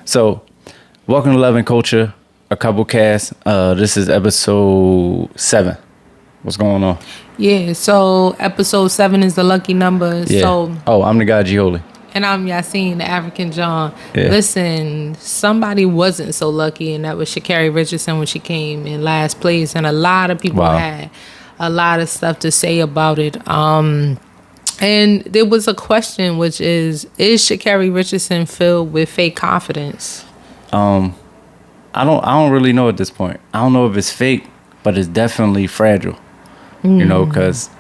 So, welcome to Love and Culture, a couple cast. This is episode 7. What's going on? Yeah, so episode 7 is the lucky number. Yeah. So, I'm the 𝗟cie𝘃𝗃𝗃𝗃𝗃𝗃. and I'm Yasin, the African John. Yeah. Listen, somebody wasn't so lucky, and that was Sha'Carri Richardson when she came in last place, and a lot of people had a lot of stuff to say about it. And there was a question, which is Sha'Carri Richardson filled with fake confidence? I don't really know at this point. I don't know if it's fake, but it's definitely fragile. You know, because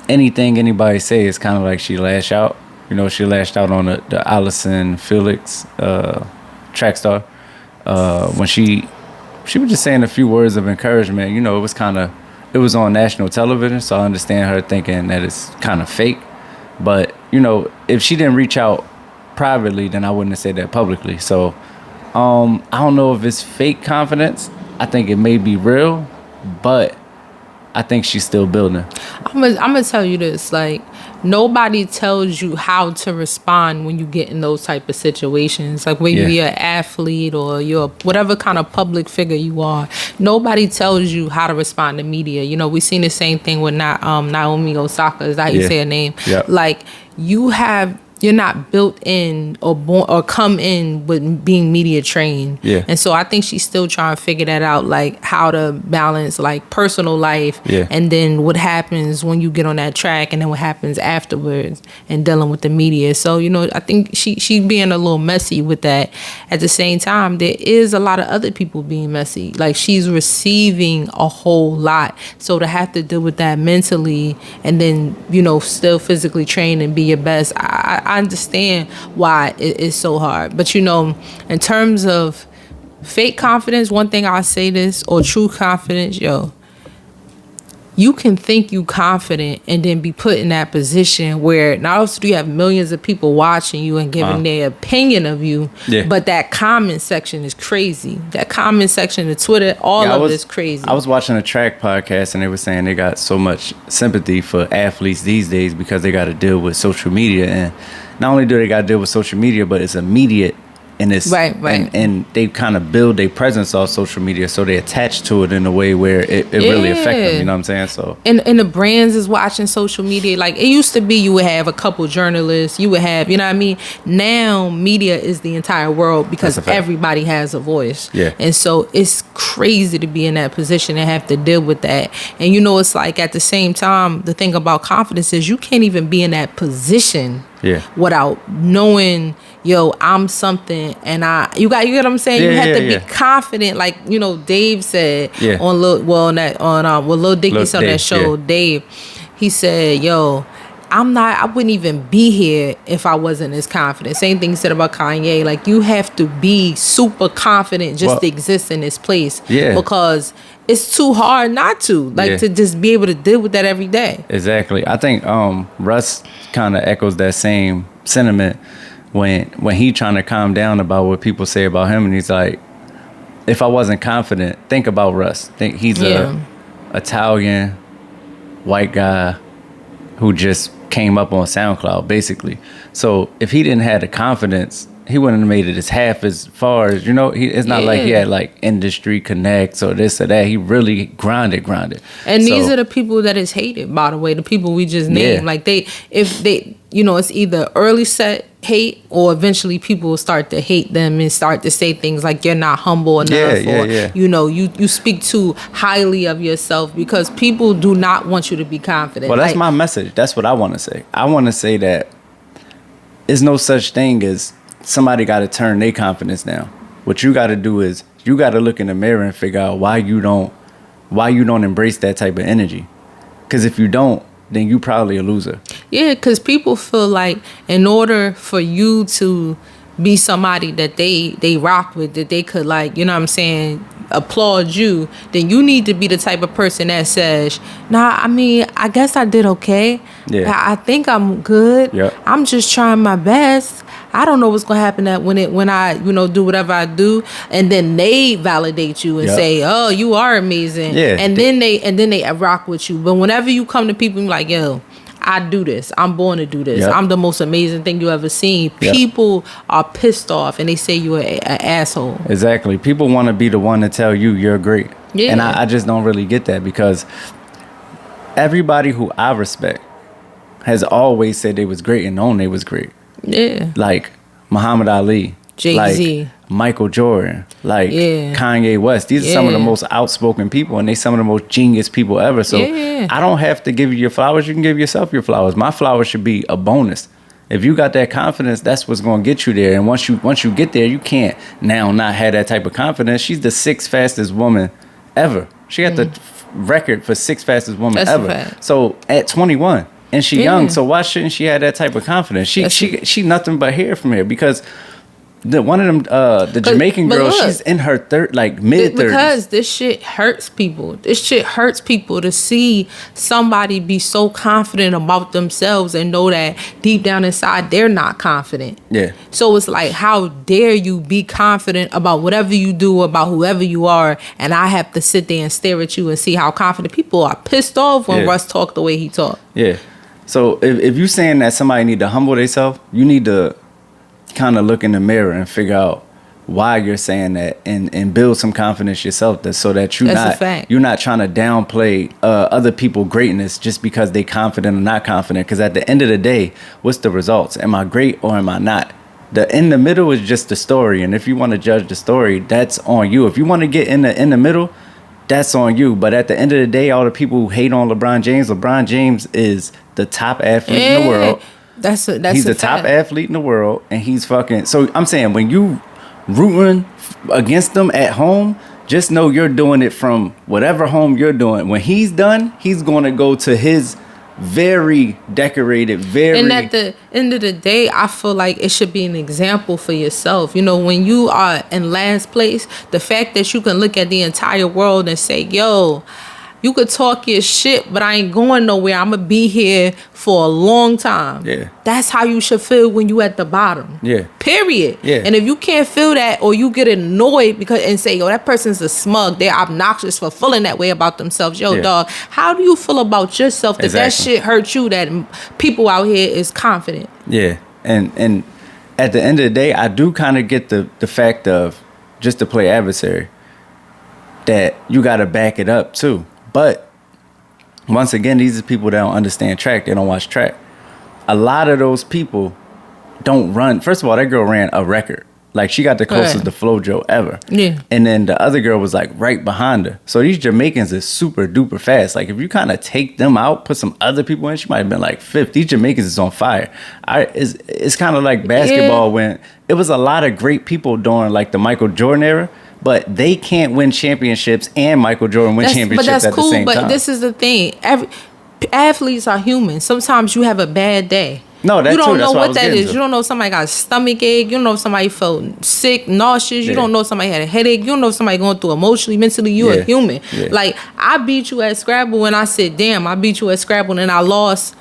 anything anybody say is kind of like she lash out. You know, she lashed out on the 𝗟cie𝘃𝗃𝗃𝗃 track star when she was just saying a few words of encouragement. You know, it was on national television, so I understand her thinking that it's kind of fake. But, you know, if she didn't reach out privately, then I wouldn't have said that publicly. So I don't know if it's fake confidence. I think it may be real, but I think she's still building. I'm gonna tell you this, like, nobody tells you how to respond when you get in those type of situations. Like, when you're an athlete or you're whatever kind of public figure you are, nobody tells you how to respond to media. You know, we seen the same thing with 𝗖𝘂𝗃𝗃𝗃𝗃. Is that how you say her name? Yep. Like, you're not built in or born or come in with being media trained. Yeah. And so I think she's still trying to figure that out, like how to balance like personal life and then what happens when you get on that track and then what happens afterwards and dealing with the media. So, you know, I think she being a little messy with that. At the same time, there is a lot of other people being messy. Like, she's receiving a whole lot. So to have to deal with that mentally and then, you know, still physically train and be your best, I understand why it's so hard. But, you know, in terms of fake confidence, one thing I'll say this, or true confidence, you can think you confident and then be put in that position where not only do you have millions of people watching you and giving their opinion of you, but that comment section is crazy. That comment section of Twitter, all of it is crazy. I was watching a track podcast and they were saying they got so much sympathy for athletes these days because they got to deal with social media. And not only do they got to deal with social media, but it's immediate. And it's right. And they kind of build their presence off social media, so they attach to it in a way where it really affects them. You know what I'm saying? So and the brands is watching social media. Like, it used to be, you would have a couple journalists, you would have, you know what I mean? Now media is the entire world because everybody has a voice. Yeah. And so it's crazy to be in that position and have to deal with that. And, you know, it's like, at the same time, the thing about confidence is you can't even be in that position without knowing, I'm something, and you get what I'm saying? You have to be confident, like, you know, Dave said on Lil Dicky said on that show, Dave, he said, I wouldn't even be here if I wasn't as confident. Same thing he said about Kanye. Like, you have to be super confident just to exist in this place. Yeah. Because it's too hard not to. Like, to just be able to deal with that every day. Exactly. I think Russ kind of echoes that same sentiment when he trying to calm down about what people say about him. And he's like, if I wasn't confident, think about Russ. Think he's a Italian white guy who just came up on SoundCloud, basically. So if he didn't have the confidence, he wouldn't have made it as half as far as, you know, it's not like he had like industry connects or this or that. He really grinded. And these are the people that is hated, by the way, the people we just named. Like, if they, you know, it's either early set hate or eventually people will start to hate them and start to say things like you're not humble enough or, you know, you speak too highly of yourself, because people do not want you to be confident. Well, that's my message. That's what I want to say. I want to say that there's no such thing as somebody got to turn their confidence down. What you got to do is you got to look in the mirror and figure out why you don't embrace that type of energy. Because if you don't, then you probably a loser. Yeah, because people feel like in order for you to be somebody that they rock with, that they could, like, you know what I'm saying, applaud you, then you need to be the type of person that says, nah, I mean, I guess I did okay. Yeah. I think I'm good. Yep. I'm just trying my best. I don't know what's gonna happen when I, you know, do whatever I do, and then they validate you and say, oh, you are amazing. Yeah. And then they rock with you. But whenever you come to people and be like, I do this. I'm born to do this. Yep. I'm the most amazing thing you ever seen. Yep. People are pissed off and they say you're an asshole. Exactly. People want to be the one to tell you you're great. Yeah. And I just don't really get that, because everybody who I respect has always said they was great and known they was great. Yeah. Like Muhammad Ali. Jay-Z. Like Michael Jordan. Like Kanye West. These are some of the most outspoken people, and they some of the most genius people ever. So I don't have to give you your flowers. You can give yourself your flowers. My flowers should be a bonus. If you got that confidence, that's what's going to get you there. And once you get there, you can't now not have that type of confidence. She's the 6th fastest woman ever. She got the record for 6th fastest woman ever. So at 21, and she young, so why shouldn't she have that type of confidence? She nothing but hair from here, because one of them the Jamaican girl, she's in her mid-30s. Because this shit hurts people. This shit hurts people to see somebody be so confident about themselves and know that deep down inside they're not confident. Yeah. So it's like, how dare you be confident about whatever you do, about whoever you are, and I have to sit there and stare at you and see how confident people are. Pissed off when Russ talked the way he talked. Yeah. So if you saying that somebody need to humble themselves, you need to kind of look in the mirror and figure out why you're saying that, and build some confidence yourself, so that you're not trying to downplay other people's greatness just because they confident or not confident. Because at the end of the day, what's the results? Am I great or am I not? In the middle is just the story, and if you want to judge the story, that's on you. If you want to get in the middle, that's on you. But at the end of the day, all the people who hate on LeBron James is the top athlete in the world. He's the top athlete in the world, and he's fucking. So I'm saying, when you rooting against them at home, just know you're doing it from whatever home you're doing. When he's done, he's going to go to his very decorated, And at the end of the day, I feel like it should be an example for yourself. You know, when you are in last place, the fact that you can look at the entire world and say, yo, you could talk your shit, but I ain't going nowhere. I'm going to be here for a long time. Yeah. That's how you should feel when you at the bottom. Yeah. Period. Yeah. And if you can't feel that, or you get annoyed and say, yo, that person's a smug, they're obnoxious for feeling that way about themselves. Yo, dog, how do you feel about yourself that shit hurt you, that people out here is confident? Yeah. And at the end of the day, I do kind of get the fact of, just to play adversary, that you got to back it up too. But once again, these are people that don't understand track. They don't watch track. A lot of those people don't run. First of all, that girl ran a record. Like, she got the closest to FloJo ever. Yeah. And then the other girl was like right behind her. So these Jamaicans is super duper fast. Like, if you kind of take them out, put some other people in, she might have been like 5th. These Jamaicans is on fire. It's kind of like basketball, when it was a lot of great people during like the Michael Jordan era, but they can't win championships and Michael Jordan win championships at the same time. But this is the thing. Athletes are human. Sometimes you have a bad day. No, that's true. You don't know what that is. You don't know if somebody got a stomach ache. You don't know if somebody felt sick, nauseous. You don't know if somebody had a headache. You don't know if somebody going through emotionally, mentally. You're a human. Yeah. Like, I beat you at Scrabble and I said, damn, I beat you at Scrabble and I lost,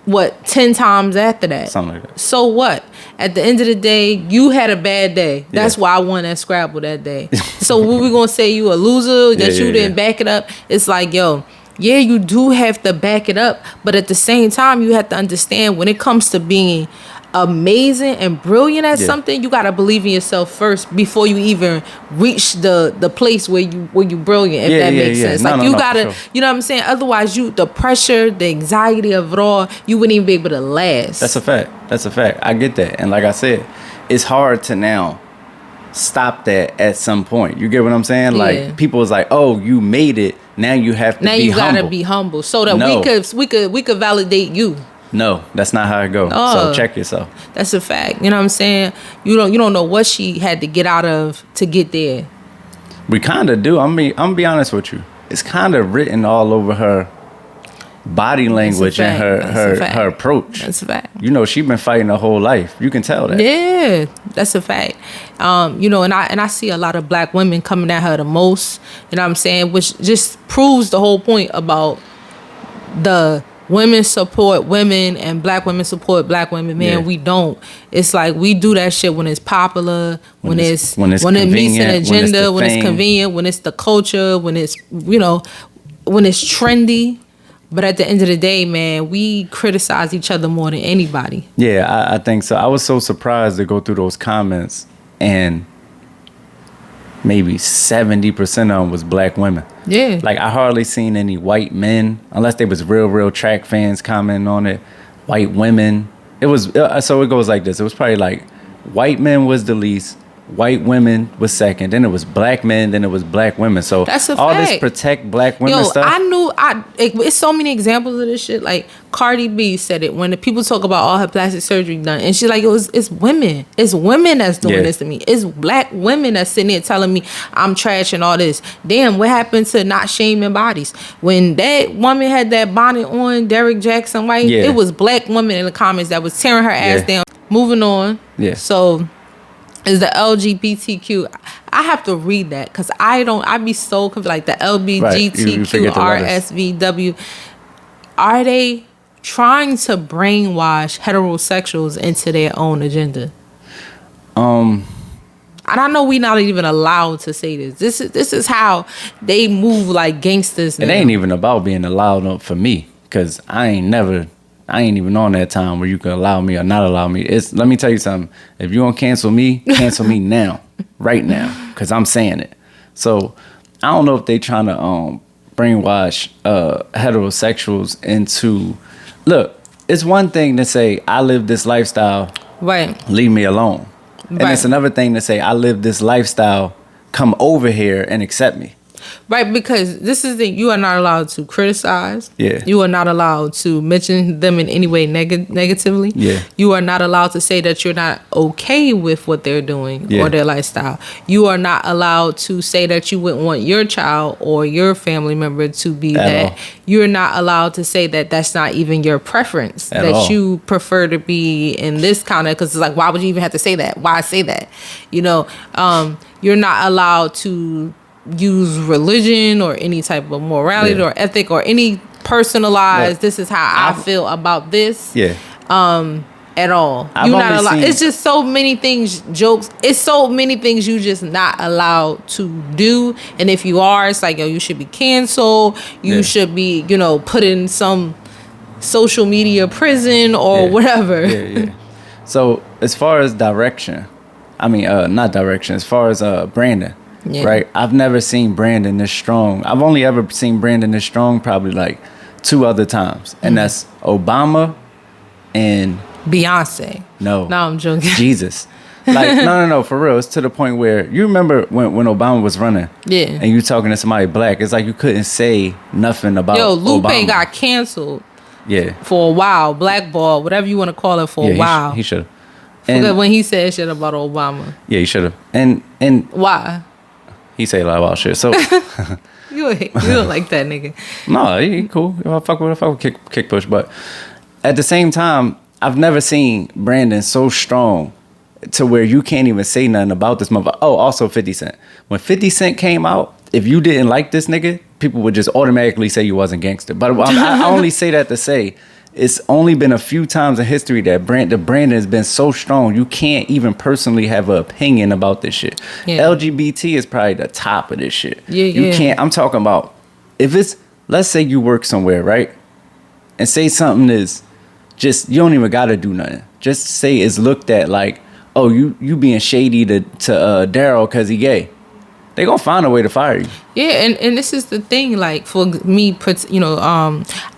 10 times after that. Something like that. So what? At the end of the day, you had a bad day. That's why I won at Scrabble that day. So what we going to say, you a loser, that you didn't back it up? It's like, yo, yeah, you do have to back it up, but at the same time, you have to understand, when it comes to being amazing and brilliant at something, you got to believe in yourself first before you even reach the place where you brilliant, if that makes sense. Like, you got to, you know what I'm saying? Otherwise, the pressure, the anxiety of it all, you wouldn't even be able to last. That's a fact. I get that. And like I said, it's hard to now stop that at some point. You get what I'm saying? Like, people is like, oh, you made it. Now you have to be humble. Now you gotta be humble so that we could validate you. No, that's not how it goes. So check yourself. That's a fact. You know what I'm saying? You don't know what she had to get out of to get there. We kind of do. I'm gonna be honest with you. It's kind of written all over her body language and her approach. That's a fact. You know, she's been fighting her whole life. You can tell that. Yeah, that's a fact. You know, and I see a lot of black women coming at her the most. You know what I'm saying? Which just proves the whole point about the women support women and black women support black women. Man, we don't. It's like, we do that shit when it's popular, when it meets an agenda, when it's convenient, when it's the culture, when it's, you know, when it's trendy. But at the end of the day, man, we criticize each other more than anybody. Yeah, I think so. I was so surprised to go through those comments, and maybe 70% of them was black women. Yeah. Like, I hardly seen any white men, unless they was real track fans commenting on it. White women. It was, so it goes like this. It was probably like, white men was the least, white women was second, then it was black men, then it was black women. So that's a all fact. this protect black women stuff. It's so many examples of this shit. Like Cardi B said it when the people talk about all her plastic surgery done, and she's like, it's women that's doing this to me. It's black women that's sitting there telling me I'm trash and all this. Damn, what happened to not shaming bodies? When that woman had that bonnet on, Derek Jackson White, it was black women in the comments that was tearing her ass down. Moving on. Yeah. So is the LGBTQ. I have to read that because I be so confused. Like the LGBTQRSVW. Are they trying to brainwash heterosexuals into their own agenda? And I know we're not even allowed to say this. This is how they move like gangsters now. It ain't even about being allowed for me, because I ain't even on that time where you can allow me or not allow me. Let me tell you something. If you gonna cancel me now, right now, because I'm saying it. So I don't know if they trying to brainwash heterosexuals into. Look, it's one thing to say I live this lifestyle, right? Leave me alone, and it's another thing to say I live this lifestyle. Come over here and accept me. Right, because this is you are not allowed to criticize. Yeah. You are not allowed to mention them in any way negatively. Yeah. You are not allowed to say that you're not okay with what they're doing or their lifestyle. You are not allowed to say that you wouldn't want your child or your family member to be that. You're not allowed to say that that's not even your preference. That you prefer to be in this kind of, because it's like, why would you even have to say that? Why say that? You know, you're not allowed to use religion or any type of morality or ethic or any personalized this is how I feel about this at all. You're not allowed. It's just so many things, jokes. It's so many things you just not allowed to do. And if you are, it's like, yo, you should be canceled. You should be, put in some social media prison or whatever. So as far as direction, not direction, as far as Brandon. Yeah. Right, I've never seen Brandon this strong. I've only ever seen Brandon this strong probably like 2 other times, and that's Obama and Beyonce. No, I'm joking. Jesus, like no, for real. It's to the point where you remember when Obama was running, and you talking to somebody black. It's like you couldn't say nothing about. Lupe Obama. got canceled. For a while, blackball, whatever you want to call it, for a while. He should have. And when he said shit about Obama. Yeah, he should have. And why? He say a lot of wild shit. So you don't like that nigga. No, he cool. I fuck with kick push. But at the same time, I've never seen Brandon so strong to where you can't even say nothing about this motherfucker. Oh, also 50 Cent. When 50 Cent came out, if you didn't like this nigga, people would just automatically say you wasn't gangster. But I only say that to say it's only been a few times in history that Brandon has been so strong you can't even personally have an opinion about this shit. LGBT is probably the top of this shit. You can't. I'm talking about if it's, let's say you work somewhere, right, and say something is just, you don't even gotta do nothing. Just say it's looked at like, oh, you being shady to Daryl because he gay. They gonna find a way to fire you. Yeah, and this is the thing. Like for me,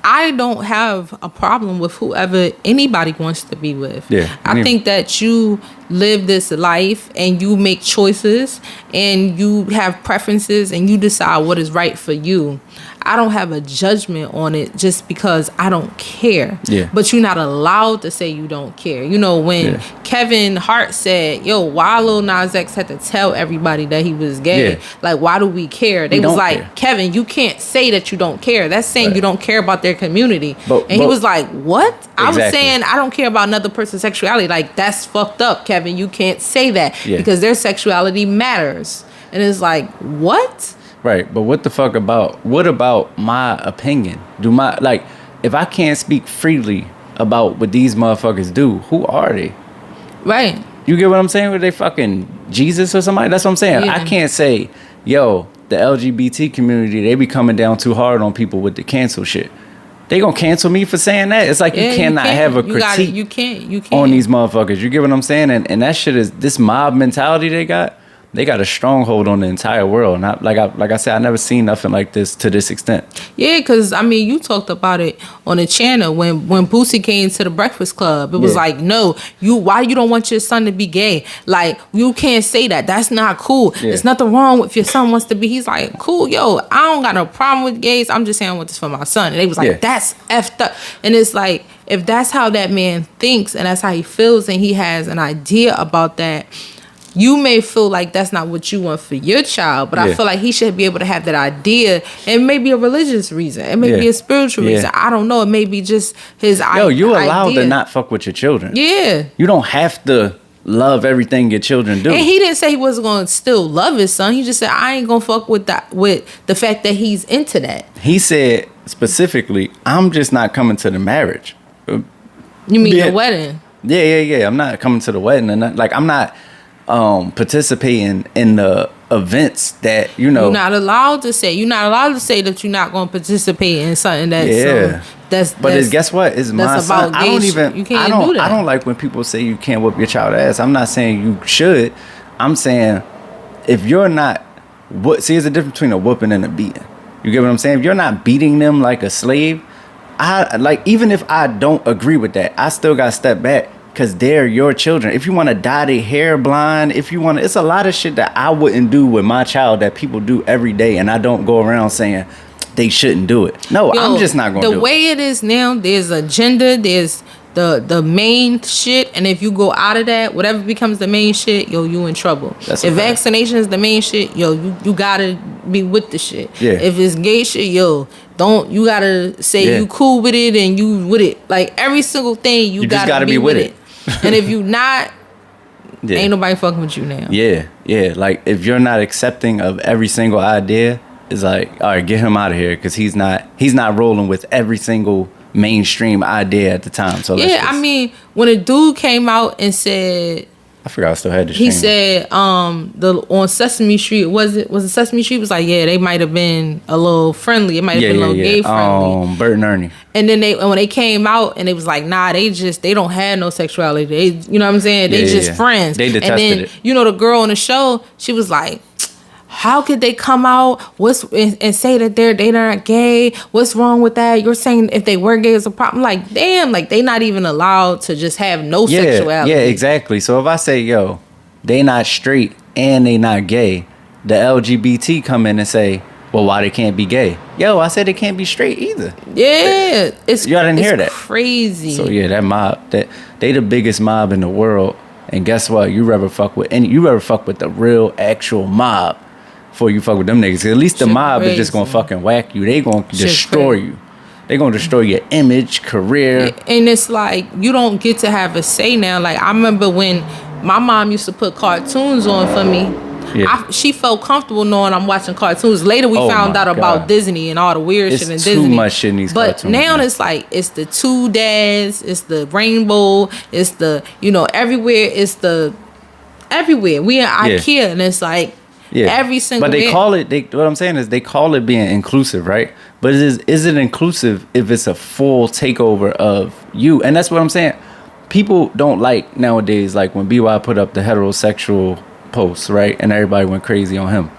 I don't have a problem with whoever anybody wants to be with. Yeah, I think that you live this life and you make choices and you have preferences and you decide what is right for you. I don't have a judgment on it just because I don't care. Yeah. But you're not allowed to say you don't care. When Kevin Hart said, yo, why Lil Nas X had to tell everybody that he was gay? Like, why do we care? They was like, care. Kevin, you can't say that you don't care. That's saying you don't care about their community. And he was like, what? Exactly. I was saying I don't care about another person's sexuality. Like, that's fucked up, Kevin. You can't say that because their sexuality matters. And it's like, what? Right, but what about my opinion? If I can't speak freely about what these motherfuckers do, who are they? Right. You get what I'm saying? Were they fucking Jesus or somebody? That's what I'm saying. I can't say, yo, the LGBT community, they be coming down too hard on people with the cancel shit. they gonna cancel me for saying that. It's like you cannot have a critique. You can't on these motherfuckers. You get what I'm saying? And that shit is this mob mentality they got. They got a stronghold on the entire world. Not like I said, I never seen nothing like this to this extent. Yeah, because I mean, you talked about it on the channel when 𝗟cie came to the Breakfast Club. It was like, no, why you don't want your son to be gay? Like, you can't say that. That's not cool. Yeah. There's nothing wrong if your son wants to be. He's like, cool, yo, I don't got no problem with gays. I'm just saying I want this for my son. And they was like, that's effed up. And it's like, if that's how that man thinks and that's how he feels and he has an idea about that, you may feel like that's not what you want for your child, but I feel like he should be able to have that idea. It may be a religious reason. It may be a spiritual reason. I don't know. It may be just his idea. Yo, you allowed to not fuck with your children. Yeah. You don't have to love everything your children do. And he didn't say he wasn't going to still love his son. He just said, I ain't going to fuck with that, with the fact that he's into that. He said specifically, I'm just not coming to the marriage. You mean the wedding? Yeah. I'm not coming to the wedding. And I'm not participating in the events that you're not allowed to say that you're not going to participate in something that's guess what, it's my son. I don't even you can't do that. I don't like when people say you can't whoop your child ass. I'm not saying you should. I'm saying if you're not there's a difference between a whooping and a beating. You get what I'm saying? If you're not beating them like a slave, even if I don't agree with that, I still got to step back. Because they're your children. If you want to dye their hair blind, it's a lot of shit that I wouldn't do with my child that people do every day. And I don't go around saying they shouldn't do it. No, I'm just not going to do it. The way it is now, there's agenda, there's the main shit. And if you go out of that, whatever becomes the main shit, you in trouble. If vaccination is the main shit, you got to be with the shit. Yeah. If it's gay shit, you got to say you cool with it and you with it. Like every single thing, you got to be with it. And if you not, ain't nobody fucking with you now. Yeah. Like if you're not accepting of every single idea, it's like, all right, get him out of here because he's not rolling with every single mainstream idea at the time. So I mean, when a dude came out and said, I forgot I still had this. He said, on Sesame Street, was it Sesame Street? It was like, they might have been a little friendly. It might have been a little gay friendly. Bert and Ernie. And then when they came out and it was like, nah, they don't have no sexuality. They, you know what I'm saying? They just friends. They detested it. The girl on the show, she was like, how could they come out and say that they're not gay? What's wrong with that? You're saying if they were gay is a problem. Like, damn, like they not even allowed to just have no sexuality. Yeah, exactly. So if I say, they not straight and they not gay, the LGBT come in and say, well, why they can't be gay? I said they can't be straight either. Yeah, y'all didn't hear that. Crazy. So that mob, they the biggest mob in the world. And guess what? You rather fuck with the real actual mob before you fuck with them niggas. At least the mob is just gonna fucking whack you. They gonna destroy you. They gonna destroy your image, career. And it's like you don't get to have a say now. Like I remember when my mom used to put cartoons on for me. Yeah. She felt comfortable knowing I'm watching cartoons. Later we found out about Disney and all the weird shit in Disney. It's too much shit in these cartoons. But now it's like, it's the two dads, it's the rainbow, it's the, everywhere, everywhere. We in IKEA and it's like, every single But what I'm saying is they call it being inclusive, right? But is it inclusive if it's a full takeover of you? And that's what I'm saying. People don't like nowadays, like when BY put up the heterosexual posts, right? And everybody went crazy on him.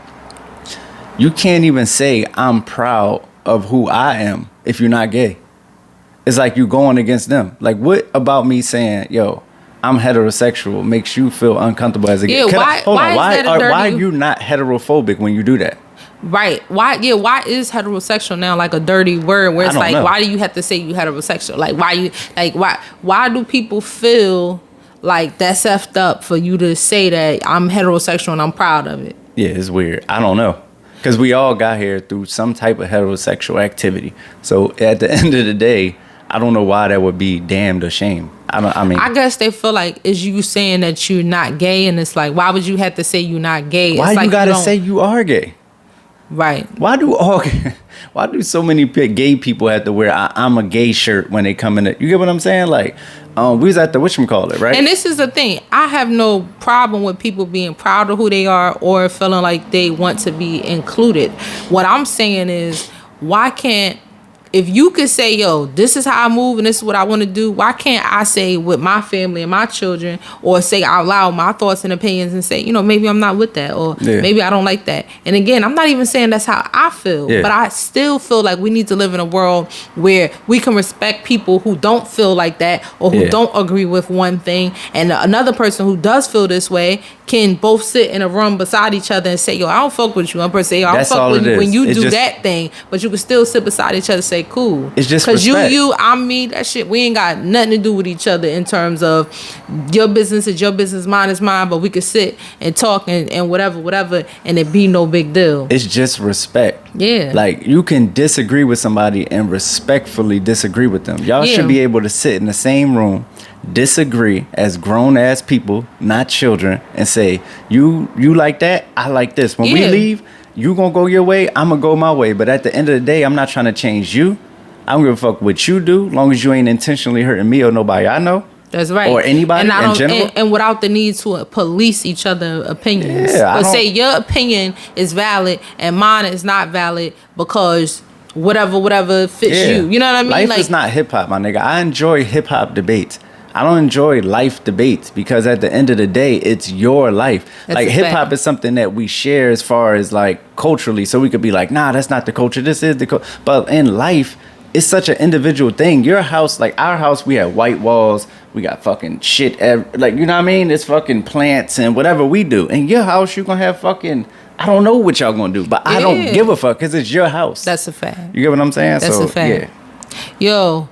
You can't even say I'm proud of who I am if you're not gay. It's like you going against them. Like what about me saying, I'm heterosexual makes you feel uncomfortable as a gay? Why are you not heterophobic when you do that? Right. Why is heterosexual now like a dirty word where it's like, why do you have to say you heterosexual? Like why do people feel like that's effed up for you to say that I'm heterosexual and I'm proud of it? Yeah, it's weird. I don't know. Because we all got here through some type of heterosexual activity. So at the end of the day, I don't know why that would be damned or shame. I guess they feel like it's you saying that you're not gay, and it's like, why would you have to say you're not gay? Why it's you gotta say you are gay? Right. Why do so many gay people have to wear I'm a gay shirt when they come in? You get what I'm saying? Like, we was at the whatchamacallit, right? And this is the thing. I have no problem with people being proud of who they are or feeling like they want to be included. What I'm saying is, why can't if you could say, yo, this is how I move and this is what I want to do, why can't I say with my family and my children, or say out loud my thoughts and opinions and say, you know, maybe I'm not with that, or maybe I don't like that. And again, I'm not even saying that's how I feel, but I still feel like we need to live in a world where we can respect people who don't feel like that, or who don't agree with one thing, and another person who does feel this way can both sit in a room beside each other and say, yo, I don't fuck with you. One person say, yo, I don't fuck with you when you do that thing, but you can still sit beside each other and say, cool. It's just because you, I'm me, that shit, we ain't got nothing to do with each other in terms of your business is your business, mine is mine, but we could sit and talk and whatever, and it be no big deal. It's just respect. Yeah. Like, you can disagree with somebody and respectfully disagree with them. Y'all should be able to sit in the same room, disagree as grown-ass people, not children, and say, you like that, I like this. When we leave, you gonna go your way, I'm gonna go my way. But at the end of the day, I'm not trying to change you. I don't give a fuck what you do, long as you ain't intentionally hurting me or nobody I know. That's right. Or anybody in general. And without the need to police each other's opinions. Yeah, or say your opinion is valid and mine is not valid because whatever fits you. You know what I mean? Life is not hip-hop, my nigga. I enjoy hip-hop debates. I don't enjoy life debates because at the end of the day, it's your life. That's like, hip-hop is something that we share as far as, like, culturally. So we could be like, nah, that's not the culture. This is the culture. But in life, it's such an individual thing. Your house, like our house, we have white walls. We got fucking shit. Like, you know what I mean? It's fucking plants and whatever we do. In your house, you're going to have fucking... I don't know what y'all going to do, but I don't give a fuck because it's your house. That's a fact. You get what I'm saying? That's a fact. Yeah. Yo...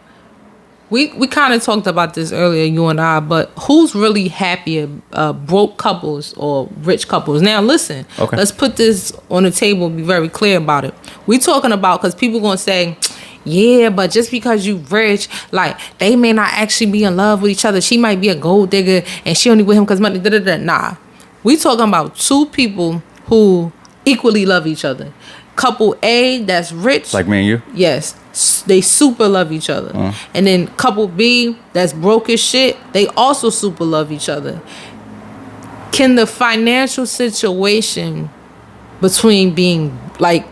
We kind of talked about this earlier, you and I, but who's really happier, broke couples or rich couples? Now, listen, let's put this on the table and be very clear about it. We talking about, because people going to say, yeah, but just because you rich, like, they may not actually be in love with each other. She might be a gold digger and she only with him because money, da-da-da. Nah. We talking about two people who equally love each other. Couple A, that's rich. Like me and you? Yes. They super love each other. And then couple B, that's broke as shit, they also super love each other. Can the financial situation between being like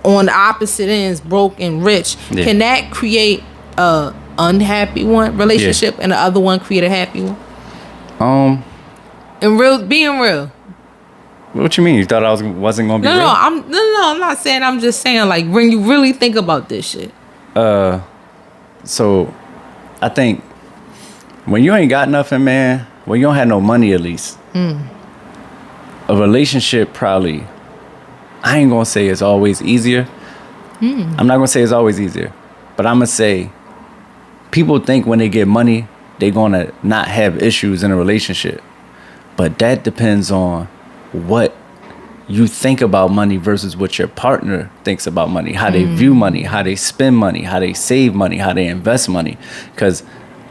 on the opposite ends, broke and rich, can that create a unhappy one relationship and the other one create a happy one? And being real. What you mean? You thought I wasn't gonna be real? I'm not saying. I'm just saying, like, when you really think about this shit. So I think when you ain't got nothing, man, when you don't have no money, at least, a relationship probably, I ain't gonna say it's always easier. I'm not gonna say it's always easier, but I'm gonna say people think when they get money, they gonna not have issues in a relationship, but that depends on what you think about money versus what your partner thinks about money, how they view money, how they spend money, how they save money, how they invest money. Because,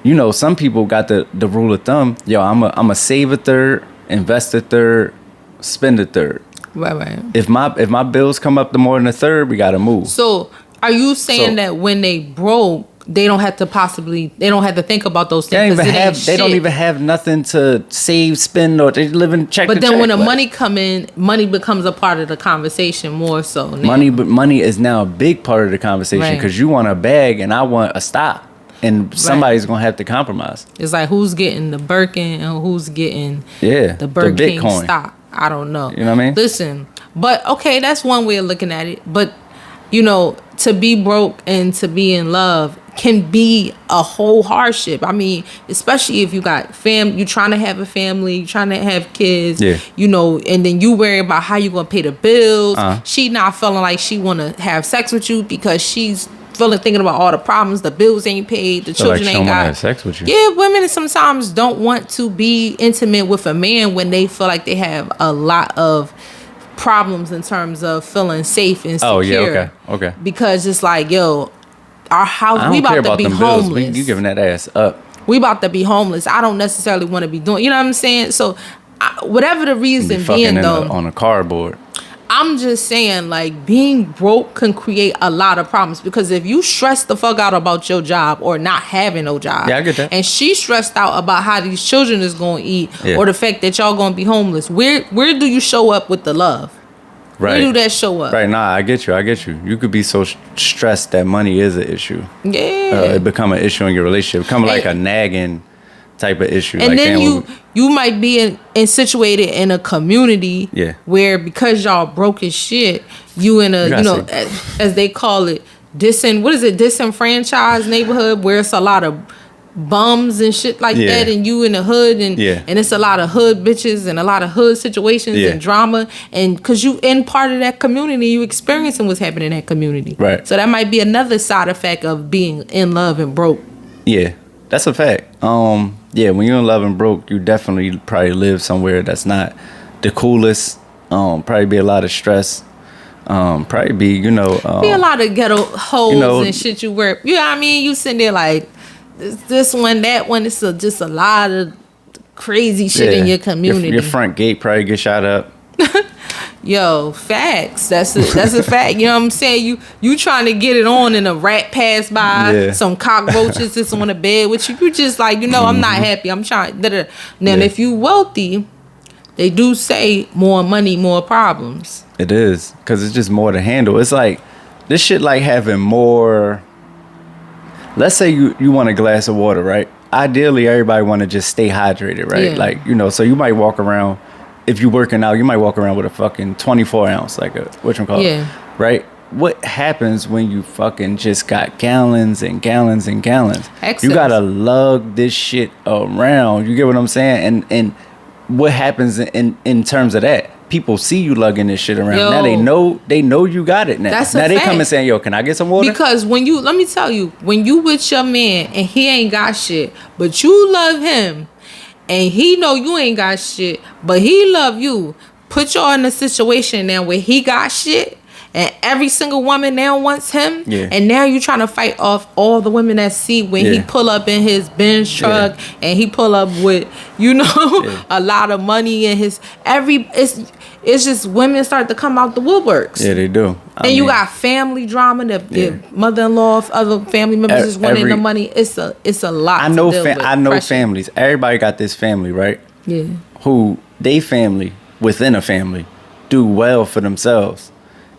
you know, some people got the rule of thumb, yo, I'm a save a third, invest a third, spend a third. Right. If my bills come up to more than a third, we gotta move. So are you saying that when they broke, they don't have to think about those things? They don't even have nothing to save, spend, or they live in check. But then when the money come in, money becomes a part of the conversation more so now. Money is now a big part of the conversation because you want a bag and I want a stock, and somebody's gonna have to compromise. It's like, who's getting the Birkin and who's getting the Birkin stock? I don't know. You know what I mean? Listen, but okay, that's one way of looking at it. But you know, to be broke and to be in love can be a whole hardship. I mean, especially if you got you trying to have a family, you trying to have kids, you know, and then you worry about how you gonna pay the bills. She not feeling like she wanna have sex with you because she's thinking about all the problems. The bills ain't paid, the children ain't got. Have sex with you. Yeah, women sometimes don't want to be intimate with a man when they feel like they have a lot of problems in terms of feeling safe and secure. Oh yeah, okay. Because it's like, yo, our house, we about to be homeless. You giving that ass up. We about to be homeless. I don't necessarily want to be doing, you know what I'm saying? So whatever the reason being though. On a cardboard. I'm just saying, like, being broke can create a lot of problems because if you stress the fuck out about your job or not having no job, I get that. And she stressed out about how these children is going to eat or the fact that y'all going to be homeless, where do you show up with the love? Right. Where do that show up? Right. Nah, I get you. You could be so stressed that money is an issue. Yeah. It become an issue in your relationship. Become like a nagging type of issue. And like, then you might be situated in a community where, because y'all broke as shit, you in a, as they call it, disenfranchised neighborhood where it's a lot of bums and shit like that, and you in the hood, and it's a lot of hood bitches and a lot of hood situations and drama, and because you in part of that community, you experiencing what's happening in that community. Right. So that might be another side effect of being in love and broke. Yeah, that's a fact. When you're in love and broke, you definitely probably live somewhere that's not the coolest. Probably be a lot of stress. Probably be, be a lot of ghetto hoes and shit you wear. You know what I mean? You sitting there like, this one, that one. It's just a lot of crazy shit in your community. Your front gate probably get shot up. Yo, facts. That's a fact. You know what I'm saying? You trying to get it on and a rat pass by, some cockroaches that's on the bed with you. You just like, I'm not happy. I'm trying. Now, if you wealthy, they do say more money, more problems. It is, because it's just more to handle. It's like, this shit like having more. Let's say you want a glass of water, right? Ideally, everybody want to just stay hydrated, right? Yeah. Like, so you might walk around, if you're working out, you might walk around with a fucking 24 ounce, like a, it? Right? What happens when you fucking just got gallons and gallons and gallons? Excess. You gotta lug this shit around. You get what I'm saying? And what happens in terms of that? People see you lugging this shit around. Now they know you got it now. That's now a they fact. come and say, yo, can I get some water? Because let me tell you, when you with your man and he ain't got shit, but you love him, and he know you ain't got shit, but he love you, put y'all in a situation now where he got shit, and every single woman now wants him, and now you trying to fight off all the women that see when he pull up in his Benz truck, and he pull up with, a lot of money in his, it's just women start to come out the woodworks. Yeah, they do. And you got family drama. The mother-in-law, other family members just wanting the money. It's a lot. I know families. Everybody got this family, right? Yeah. Who they family within a family do well for themselves,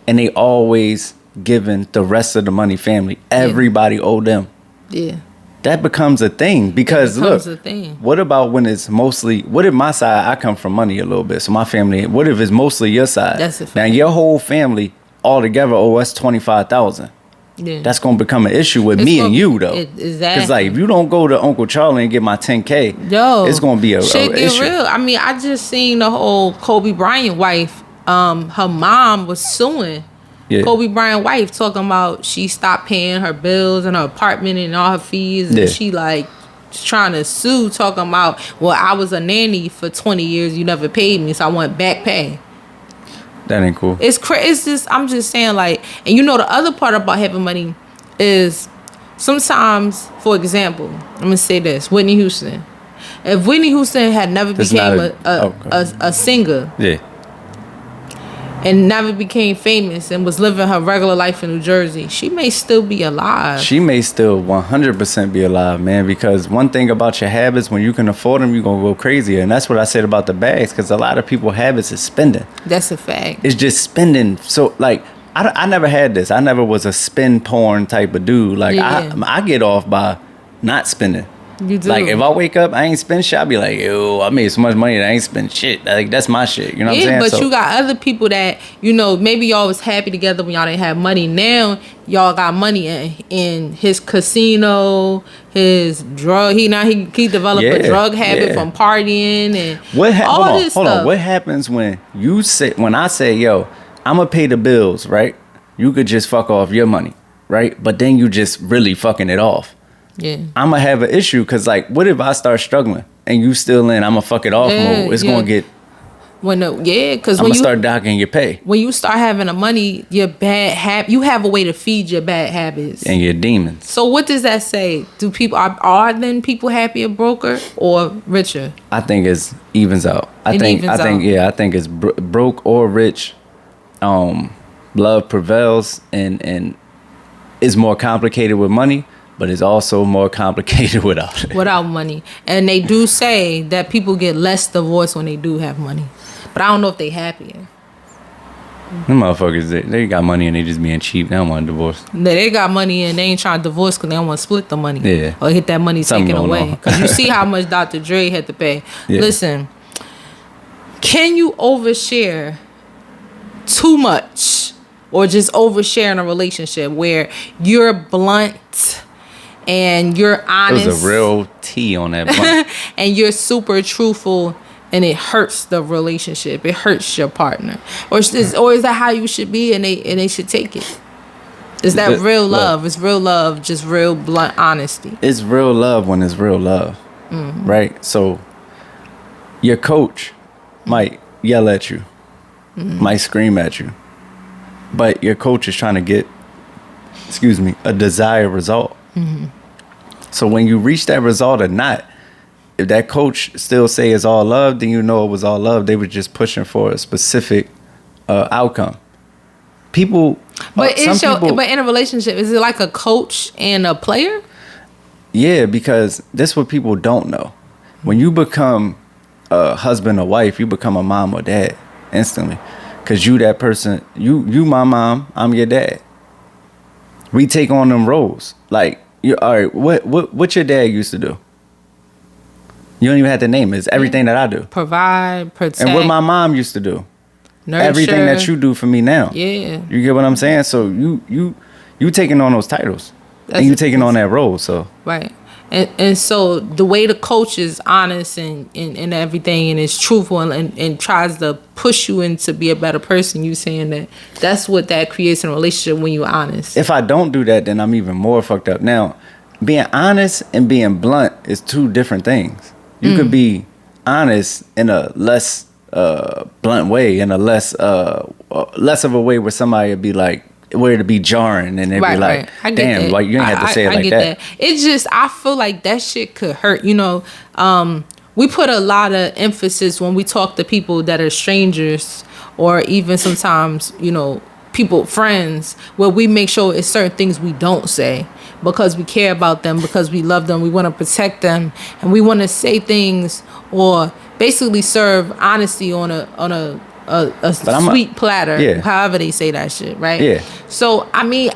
and they always giving the rest of the money family. Everybody owe them. Yeah. That becomes a thing, because look, what about when it's mostly, what if my side, I come from money a little bit, so my family, what if it's mostly your side? That's a fact. Now your whole family all together owe us $25,000. Yeah. That's going to become an issue with me and you, though. Exactly. Because like, if you don't go to Uncle Charlie and get my $10K, it's going to be a shit get issue. Real. I mean, I just seen the whole Kobe Bryant wife, her mom was suing Kobe Bryant wife, talking about she stopped paying her bills and her apartment and all her fees, and she like trying to sue, talking about, well, I was a nanny for 20 years, you never paid me, so I want back pay. That ain't cool. It's just, I'm just saying, like, and the other part about having money is sometimes, for example, I'm gonna say this: Whitney Houston. If Whitney Houston had never became a singer, and never became famous and was living her regular life in New Jersey, she may still be alive. She may still 100% be alive, man, because one thing about your habits, when you can afford them, you're going to go crazier. And that's what I said about the bags, because a lot of people's habits is spending. That's a fact. It's just spending. So, like, I never had this. I never was a spend porn type of dude. Like, I get off by not spending. You do. Like, if I wake up, I ain't spend shit, I'll be like, yo, I made so much money that I ain't spend shit. Like, that's my shit. You know what I'm saying? Yeah, but you got other people that, maybe y'all was happy together when y'all didn't have money. Now, y'all got money in his casino, his drug. He developed a drug habit from partying and all this stuff. Hold on. What happens when I say, yo, I'm going to pay the bills, right? You could just fuck off your money, right? But then you just really fucking it off. Yeah, I'm gonna have an issue, because like, what if I start struggling and you still in I'm gonna fuck it off mode? It's gonna get because I'm gonna start docking your pay. When you start having the money, your bad you have a way to feed your bad habits and your demons. So what does that say? Do people are then people happier, broker, or richer? I think it evens out. I think it's broke or rich. Love prevails, and it's more complicated with money. But it's also more complicated without it. Without money. And they do say that people get less divorced when they do have money. But I don't know if they happier. Them motherfuckers, they got money and they just being cheap. They don't want a divorce. They got money and they ain't trying to divorce because they don't want to split the money. Yeah. Or get that money Something taken going away. on. Because you see how much Dr. Dre had to pay. Yeah. Listen, can you overshare too much or just overshare in a relationship where you're blunt and you're honest? There's a real T on that blunt. And you're super truthful and it hurts the relationship. It hurts your partner. Or is that how you should be and they should take it? Is that real love? Look, is real love just real blunt honesty? It's real love when it's real love. Mm-hmm. Right? So your coach might yell at you, might scream at you, but your coach is trying to get, a desired result. Mm-hmm. So when you reach that result or not, if that coach still say it's all love, then you know it was all love. They were just pushing for a specific outcome. People, but but in a relationship, is it like a coach and a player? Yeah, because that's what people don't know. When you become a husband or wife, you become a mom or dad instantly, because you that person. You my mom, I'm your dad. We take on them roles. Like, all right, what your dad used to do? You don't even have to name it. It's everything that I do. Provide, protect. And what my mom used to do. Nurture. Everything that you do for me now. Yeah. You get what I'm saying? So you taking on those titles. And you taking on that role. So right. And so the way the coach is honest and everything and is truthful and tries to push you into be a better person, you saying that's what that creates in a relationship when you're honest. If I don't do that, then I'm even more fucked up. Now, being honest and being blunt is two different things. You could be honest in a less blunt way, in a less of a way where somebody would be like, where it'd be jarring and they'd be like, damn, like you ain't have to say it like that. It's just, I feel like that shit could hurt. You know, we put a lot of emphasis when we talk to people that are strangers or even sometimes, you know, people, friends, where we make sure it's certain things we don't say because we care about them, because we love them, we want to protect them, and we want to say things or basically serve honesty on a sweet platter, yeah. However they say that shit, right? Yeah. So I mean,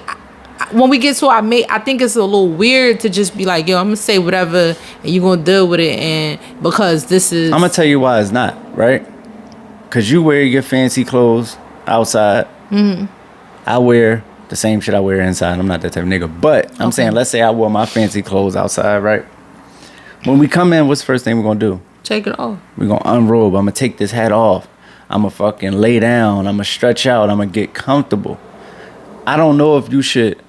when we get to I think it's a little weird to just be like, yo, I'm gonna say whatever and you're gonna deal with it, and because this is, I'm gonna tell you why it's not, right? Because you wear your fancy clothes outside. Mm-hmm. I wear the same shit I wear inside. I'm not that type of nigga. But I'm saying, let's say I wore my fancy clothes outside, right? When we come in, what's the first thing we're gonna do? Take it off. We're gonna unrobe. I'm gonna take this hat off. I'm gonna fucking lay down. I'm gonna stretch out. I'm gonna get comfortable. I don't know if you should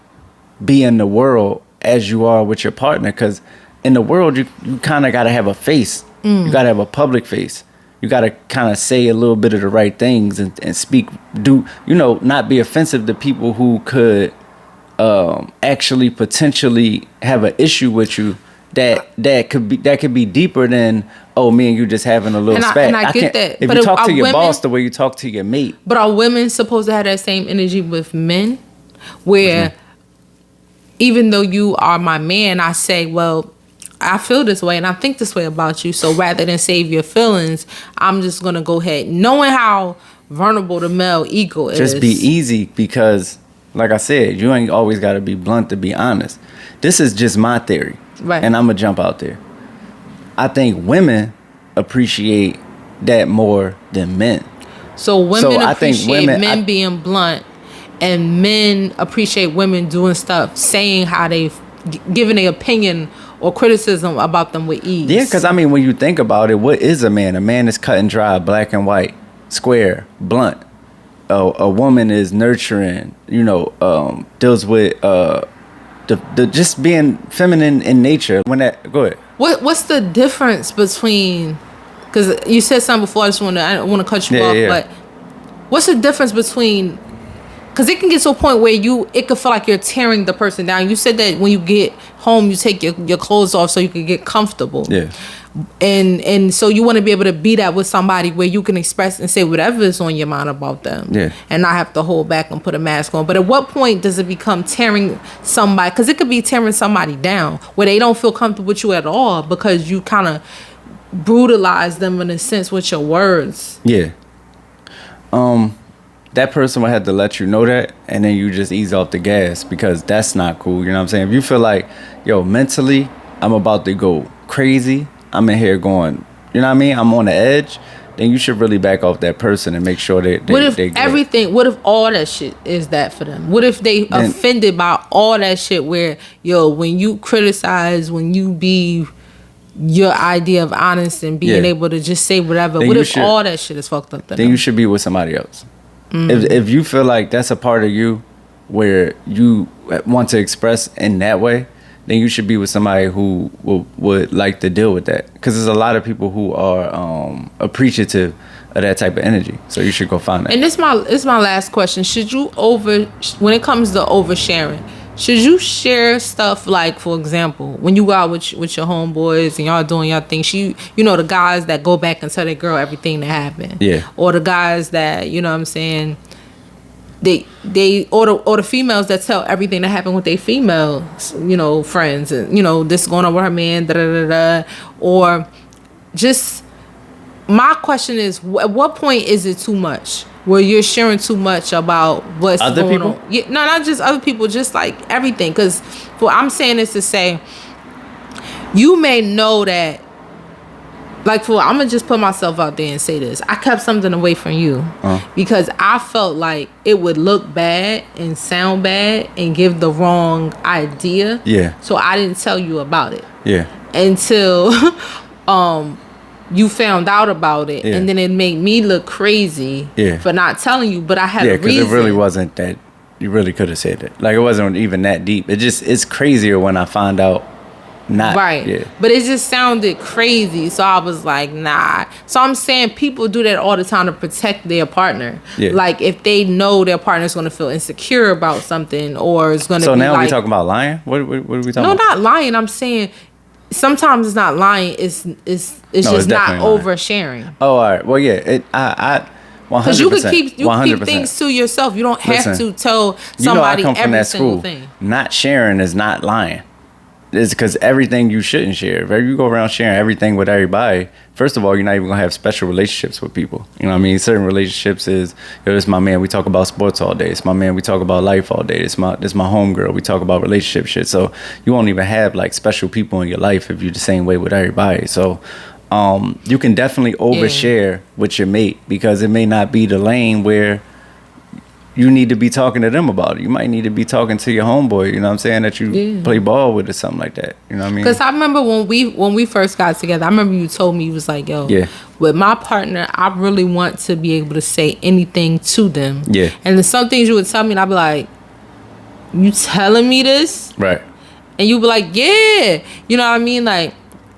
be in the world as you are with your partner, because in the world, you kind of gotta have a face. You gotta have a public face. You got to kind of say a little bit of the right things and speak, not be offensive to people who could actually potentially have an issue with you that could be deeper than, me and you just having a little spat. And I get that. If you talk to your boss the way you talk to your mate. But are women supposed to have that same energy with men? Where even though you are my man, I say, well, I feel this way and I think this way about you. So rather than save your feelings, I'm just going to go ahead. Knowing how vulnerable the male ego is. Just be easy, because, like I said, you ain't always got to be blunt to be honest. This is just my theory. Right. And I'm going to jump out there. I think women appreciate that more than men. So women appreciate men being blunt, and men appreciate women doing stuff, saying how they've given their opinion or criticism about them with ease. Yeah, because I mean, when you think about it, what is a man? A man is cut and dry, black and white, square, blunt. A woman is nurturing, deals with the just being feminine in nature. Go ahead. What's the difference between? Because you said something before. I don't want to cut you off, but what's the difference between? Because it can get to a point where it could feel like you're tearing the person down. You said that when you get home, you take your clothes off so you can get comfortable. Yeah. And so you want to be able to be that with somebody where you can express and say whatever is on your mind about them. Yeah. And not have to hold back and put a mask on. But at what point does it become tearing somebody? Because it could be tearing somebody down where they don't feel comfortable with you at all because you kind of that that person would have to let you know that, and then you just ease off the gas, because that's not cool. You know what I'm saying? If you feel like, yo, mentally, I'm about to go crazy, I'm in here going, you know what I mean? I'm on the edge, then you should really back off that person and make sure that what if all that shit is that for them? What if they offended by all that shit where, yo, when you criticize, when you be your idea of honest and being able to just say whatever, what if all that shit is fucked up? Then you should be with somebody else. If you feel like that's a part of you where you want to express in that way, then you should be with somebody who would like to deal with that. Because there's a lot of people who are appreciative of that type of energy. So you should go find that. And this is my last question. Should you when it comes to oversharing, should you share stuff like, for example, when you go out with your homeboys and y'all doing y'all thing, you know, the guys that go back and tell their girl everything that happened. Yeah. Or the guys that, you know what I'm saying, or the females that tell everything that happened with their female, you know, friends, and, you know, this going on with her man, da da da da. Or just, my question is, at what point is it too much? Where you're sharing too much about what's other going people? on. Yeah, no, not just other people, just like everything. Because what I'm saying is to say, you may know that, like, I'm going to just put myself out there and say this. I kept something away from you because I felt like it would look bad and sound bad and give the wrong idea. Yeah. So I didn't tell you about it. Yeah. Until you found out about it, and then it made me look crazy for not telling you, but I had a reason. Yeah, because it really wasn't that. You really could have said it. Like, it wasn't even that deep. It's crazier when I find out. Not right. Yeah. But it just sounded crazy, so I was like, nah. So I'm saying people do that all the time to protect their partner. Yeah. Like, if they know their partner's going to feel insecure about something, or is going to be like... So now we talking about lying? What are we talking about? No, not lying. I'm saying... Sometimes it's not lying. It's just not oversharing. Oh, all right. Well, yeah. I 100%. Because you can keep things to yourself. You don't have to tell somebody every single thing. Not sharing is not lying. It's because everything you shouldn't share. If you go around sharing everything with everybody, first of all, you're not even gonna have special relationships with people. You know what I mean? Certain relationships is, yo, this is my man, we talk about sports all day. It's my man, we talk about life all day. This my homegirl, we talk about relationship shit. So you won't even have like special people in your life if you're the same way with everybody. So you can definitely overshare with your mate, because it may not be the lane where you need to be talking to them about it. You might need to be talking to your homeboy, you know what I'm saying, that you play ball with or something like that. You know what I mean? Because I remember when we first got together, I remember you told me, you was like, yo, with my partner, I really want to be able to say anything to them. Yeah. And then some things you would tell me, and I'd be like, you telling me this? Right. And you'd be like, yeah. You know what I mean? Like,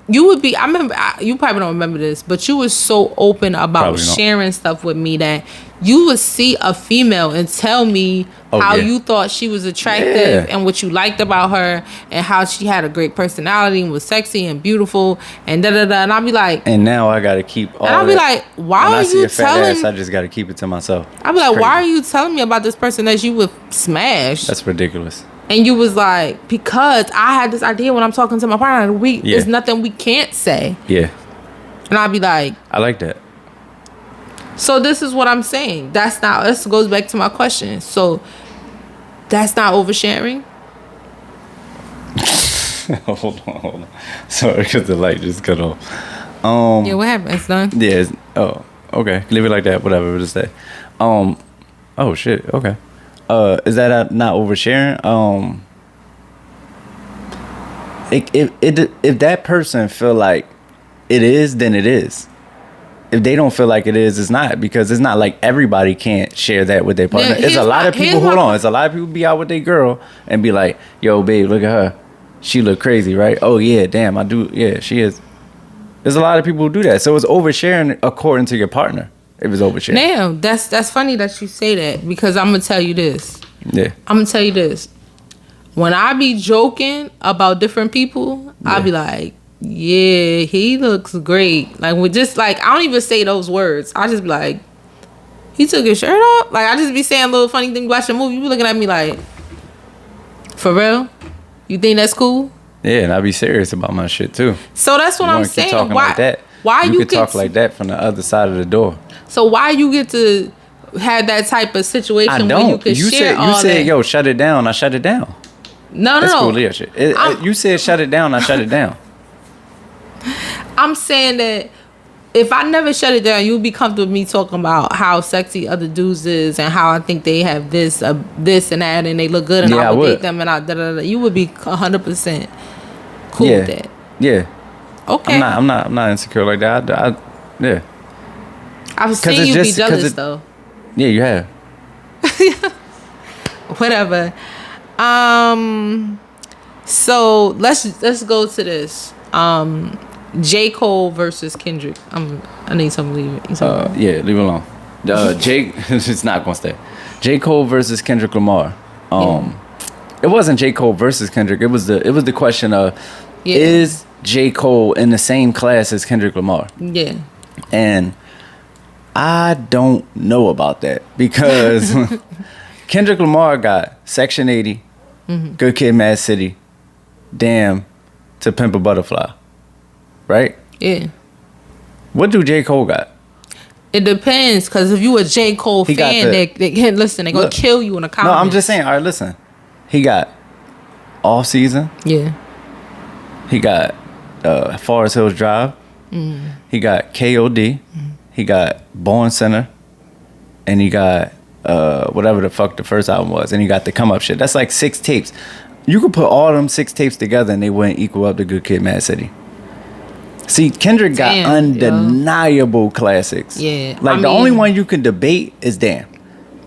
you would be, I remember, you probably don't remember this, but you were so open about sharing stuff with me that you would see a female and tell me how you thought she was attractive and what you liked about her, and how she had a great personality and was sexy and beautiful and da-da-da. And I'd be like... And now I got to keep all And I'd be like, why are you telling... ass, I just got to keep it to myself. I'd be like, why are you telling me about this person that you would smash? That's ridiculous. And you was like, because I had this idea when I'm talking to my partner, there's nothing we can't say. Yeah. And I'd be like... I like that. So this is what I'm saying. This goes back to my question. So that's not oversharing? hold on. Sorry, because the light just cut off. Yeah, what happened? It's done? Yeah. Okay. Leave it like that. Whatever. We'll just say. Oh, shit. Okay. Is that not oversharing? If that person feel like it is, then it is. If they don't feel like it is, it's not, because it's not like everybody can't share that with their partner. It's a lot of people. Hold on, it's a lot of people be out with their girl and be like, "Yo, babe, look at her. She look crazy, right? Oh yeah, damn, I do. Yeah, she is." There's a lot of people who do that. So it's oversharing according to your partner. If it's oversharing. Now that's funny that you say that, because I'm gonna tell you this. Yeah. I'm gonna tell you this. When I be joking about different people, I'll be like, yeah, he looks great. Like, with just like, I don't even say those words. I just be like, he took his shirt off. Like, I just be saying little funny things, watching a movie. You be looking at me like, for real? You think that's cool? Yeah, and I be serious about my shit too. So that's what I'm saying. Why like that? Why you could talk like that from the other side of the door? So why you get to had that type of situation I where you don't. could You share said all that. yo, shut it down. I shut it down. No. That's cool Leo shit. You said shut it down. I shut it down. I'm saying that if I never shut it down, you'd be comfortable with me talking about how sexy other dudes is and how I think they have this and that and they look good and I would date them and I You would be 100% cool with that. Yeah. Okay. I'm not insecure like that. Yeah. I've seen you be jealous though. Yeah, you have. Whatever. So let's go to this. J. Cole versus Kendrick. I need something to leave it. Yeah, leave it alone. It's not gonna stay. J. Cole versus Kendrick Lamar. It wasn't J. Cole versus Kendrick. It was the question of is J. Cole in the same class as Kendrick Lamar? Yeah. And I don't know about that because Kendrick Lamar got Section 80, Good Kid, Mad City, Damn, to Pimp a Butterfly. Right? Yeah. What do J. Cole got? It depends, because if you a J. Cole fan, they can't listen. They're going to kill you in the comments. No, I'm just saying. All right, listen. He got Off Season. Yeah. He got Forest Hills Drive. He got KOD. He got Born Center. And he got whatever the fuck the first album was. And he got the Come Up shit. That's like 6 tapes. You could put all them 6 tapes together and they wouldn't equal up to Good Kid, Mad City. See, Kendrick got undeniable classics. Yeah. Like, the only one you can debate is Damn.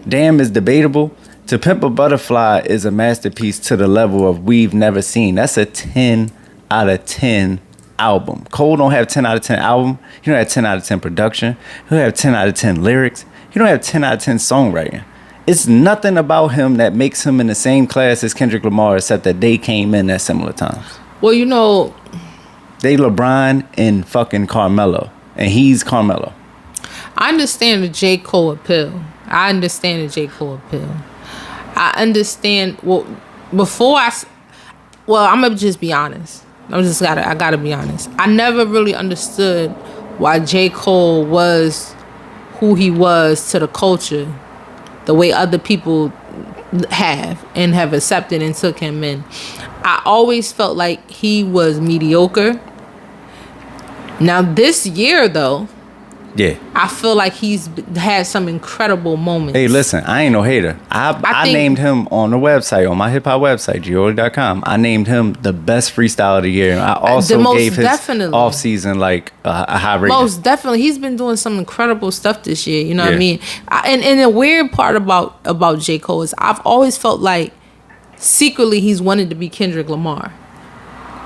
Damn is debatable. To Pimp a Butterfly is a masterpiece to the level of we've never seen. That's a 10 out of 10 album. Cole don't have 10 out of 10 album. He don't have 10 out of 10 production. He don't have 10 out of 10 lyrics. He don't have 10 out of 10 songwriting. It's nothing about him that makes him in the same class as Kendrick Lamar, except that they came in at similar times. Well, you know... They LeBron and fucking Carmelo. And he's Carmelo. I understand the J. Cole appeal. I understand. Well, I'm going to just be honest. I got to be honest. I never really understood why J. Cole was who he was to the culture the way other people have accepted and took him in. I always felt like he was mediocre. Now this year though, I feel like he's had some incredible moments. Hey, listen, I ain't no hater. I named him on the website, on my hip hop website, 𝗟cie_𝗃𝗃𝗃𝗃. I named him the best freestyle of the year. I also gave his off season like a high rating. Most definitely, he's been doing some incredible stuff this year. You know what I mean? And the weird part about J. Cole is I've always felt like secretly he's wanted to be Kendrick Lamar.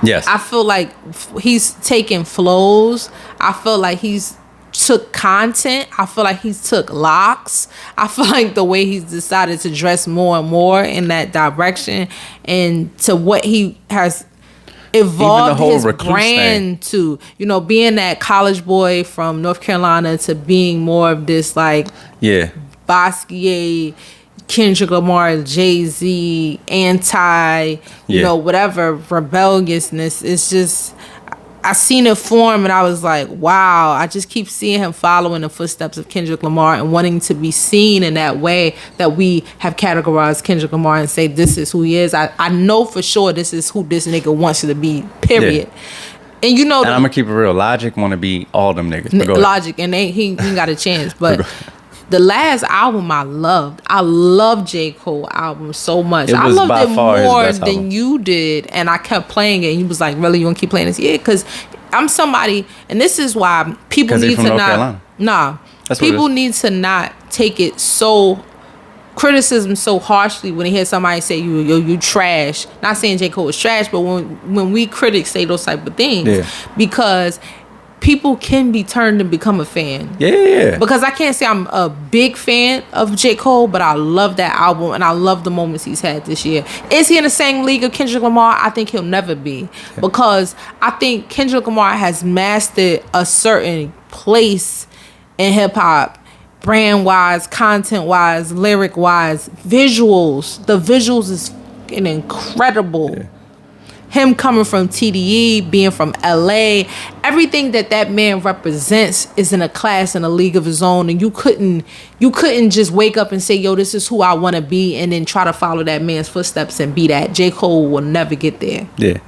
Yes. I feel like he's taking flows. I feel like he's took content. I feel like he's took locks. I feel like the way he's decided to dress more and more in that direction and to what he has evolved his brand to, you know, being that college boy from North Carolina to being more of this like 𝗖𝘂𝗃𝗃𝗃𝗃, Kendrick Lamar, Jay-Z, you know, whatever rebelliousness. It's just, I seen it form and I was like, wow, I just keep seeing him following the footsteps of Kendrick Lamar and wanting to be seen in that way that we have categorized Kendrick Lamar and say this is who he is. I know for sure this is who this nigga wants to be, period. Yeah. And you know, and I'm gonna keep it real. Logic want to be all them niggas. Logic, and he ain't got a chance. But the last album I loved J. Cole album so much. I loved it more than you did, and I kept playing it. And you was like, "Really, you gonna keep playing this?" Yeah, because I'm somebody, and this is why people need to need to not take it so criticism so harshly when they hear somebody say you trash. Not saying J. Cole is trash, but when we critics say those type of things, because people can be turned and become a fan. Yeah. Because I can't say I'm a big fan of J. Cole, but I love that album and I love the moments he's had this year. Is he in the same league of Kendrick Lamar? I think he'll never be. Because I think Kendrick Lamar has mastered a certain place in hip hop, brand wise, content wise, lyric wise, visuals. The visuals is incredible. him coming from TDE, being from LA, everything that man represents is in a class in a league of his own, and you couldn't just wake up and say, yo, this is who I want to be, and then try to follow that man's footsteps and be that. J. Cole will never get there. Yeah.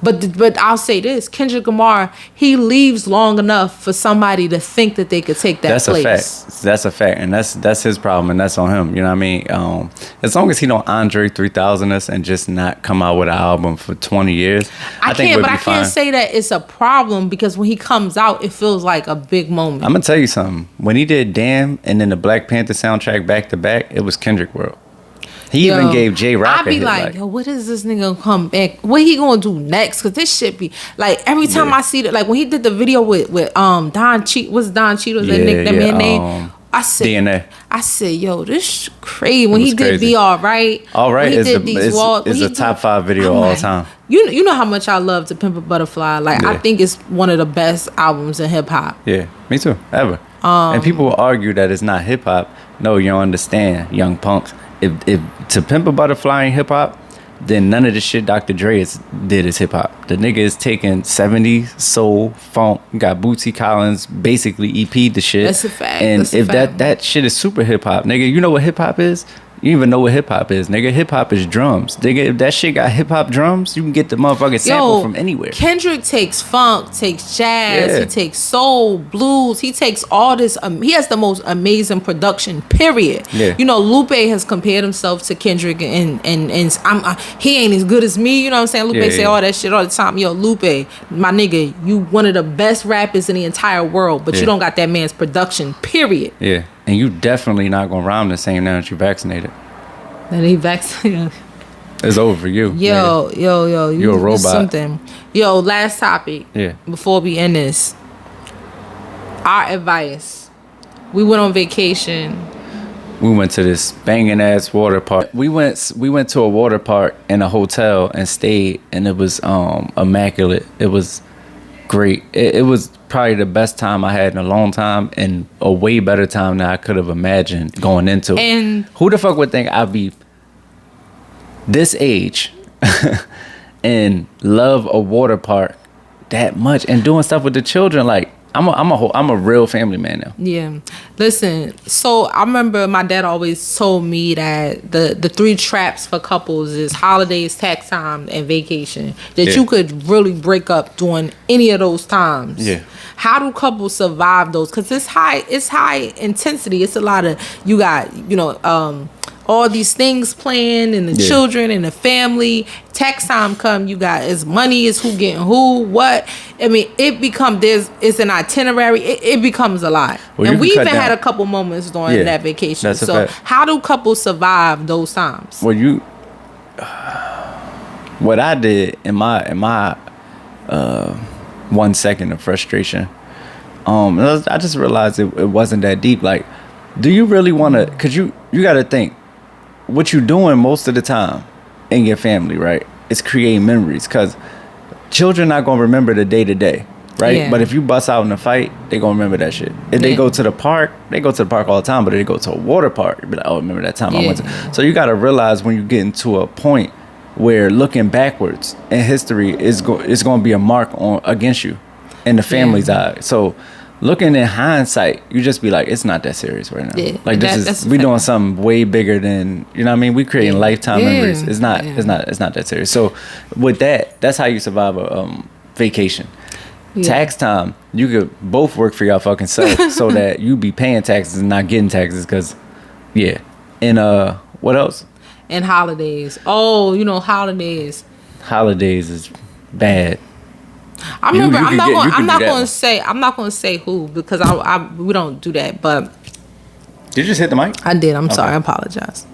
But I'll say this, Kendrick Lamar, he leaves long enough for somebody to think that they could take that place. That's a fact, and that's his problem, and that's on him. You know what I mean? As long as he don't Andre 3000 us and just not come out with an album for 20 years, I think we'll be fine. Can't say that it's a problem, because when he comes out, it feels like a big moment. I'm gonna tell you something. When he did Damn and then the Black Panther soundtrack back to back, it was Kendrick world. He even gave J Rock. I'd be like, yo, what is this nigga come back? What he gonna do next? Cause this shit be like every time I see it, like when he did the video with Don Cheadle, what's Don Cheadle? That man name? I said DNA. I said, yo, this crazy. When he did Be Alright. Alright is a top 5 video all time. You know how much I love To Pimp a Butterfly. Like I think it's one of the best albums in hip hop. Yeah, me too. Ever. And people will argue that it's not hip hop. No, you don't understand, young punks. If To Pimp a Butterfly ain't hip hop, then none of the shit Dr. Dre did is hip hop. The nigga is taking 70s soul funk. You got Bootsy Collins basically EP'd the shit. That's a fact. And that shit is super hip hop, nigga. You know what hip hop is? You even know what hip hop is, nigga. Hip hop is drums, nigga. If that shit got hip hop drums, you can get the motherfucking sample from anywhere. Kendrick takes funk, takes jazz, he takes soul, blues. He takes all this. He has the most amazing production. Period. Yeah. You know, Lupe has compared himself to Kendrick, and he ain't as good as me. You know what I'm saying? Lupe say all that shit all the time. Yo, Lupe, my nigga, you one of the best rappers in the entire world, but you don't got that man's production. Period. Yeah. And you definitely not gonna rhyme the same now that you vaccinated. That he vaccinated. It's over for you. Yo, you're a robot. Something. Yo, last topic. Yeah. Before we end this, our advice. We went on vacation. We went to this banging ass water park. We went to a water park in a hotel and stayed, and it was immaculate. It was great. It was probably the best time I had in a long time, and a way better time than I could have imagined going into it. And who the fuck would think I'd be this age and love a water park that much and doing stuff with the children? Like I'm a real family man now. Yeah. Listen, so I remember my dad always told me that the 3 traps for couples is holidays, tax time, and vacation. That you could really break up during any of those times. Yeah. How do couples survive those? Because it's high intensity. It's a lot of, you got, all these things planned, and the children and the family. Tax time come, you got as money as who getting who, what. I mean, it's an itinerary. It becomes a lot. Well, and we even had a couple moments during that vacation. So how do couples survive those times? Well, what I did in my 1 second of frustration, I just realized it wasn't that deep. Like, do you really want to? Because you got to think, what you doing most of the time in your family, right? It's creating memories, because children not gonna remember the day to day, right? Yeah. But if you bust out in a fight, they gonna remember that shit. If they go to the park, they go to the park all the time. But if they go to a water park, you be like, oh, remember that time I went to. So you gotta realize when you get into a point where looking backwards in history is gonna be a mark against you in the family's eye. So looking in hindsight, you just be like, it's not that serious right now. Yeah, like we doing something way bigger than, you know what I mean? We creating lifetime memories. It's not that serious. So with that's how you survive a vacation. Tax time, you could both work for y'all fucking self so that you be paying taxes and not getting taxes, because and what else? And holidays. Oh, holidays. Holidays is bad. I remember. I'm not going to say who, because we don't do that. But did you just hit the mic? I did. I'm sorry. I apologize.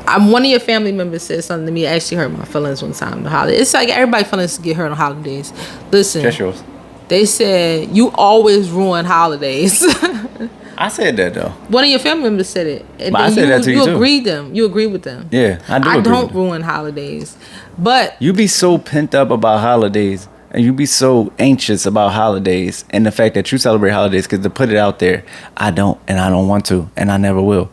One of your family members said something to me that actually hurt my feelings one time. The holiday. It's like everybody's feelings get hurt on holidays. Listen. Just yours. They said you always ruin holidays. I said that though. One of your family members said it. And but I said that to you too. You agree with them. Yeah, I do. I don't ruin holidays, but you be so pent up about holidays, and you be so anxious about holidays, and the fact that you celebrate holidays, because to put it out there, I don't want to, and I never will,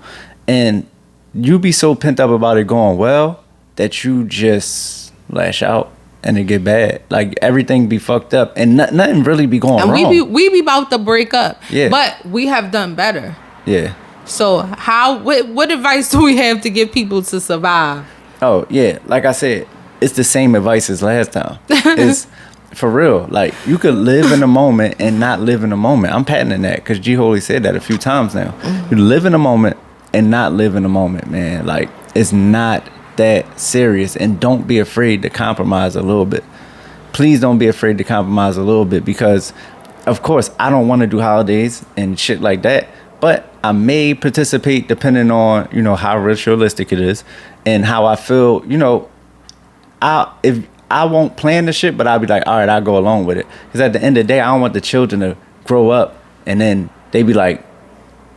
and you be so pent up about it going well that you just lash out and it get bad. Like everything be fucked up and nothing really be going wrong. And we be about to break up. Yeah. But we have done better. Yeah. So what advice do we have to give people to survive? Oh yeah, like I said, it's the same advice as last time. It's for real. Like you could live in the moment and not live in the moment. I'm patenting that because G Holy said that a few times now. You live in the moment and not live in the moment, man. Like it's not that serious, and don't be afraid to compromise a little bit. Please don't be afraid to compromise a little bit, because of course I don't want to do holidays and shit like that, but I may participate depending on, you know, how ritualistic it is and how I feel. You know, if I won't plan the shit, but I'll be like, all right, I'll go along with it, because at the end of the day I don't want the children to grow up and then they be like,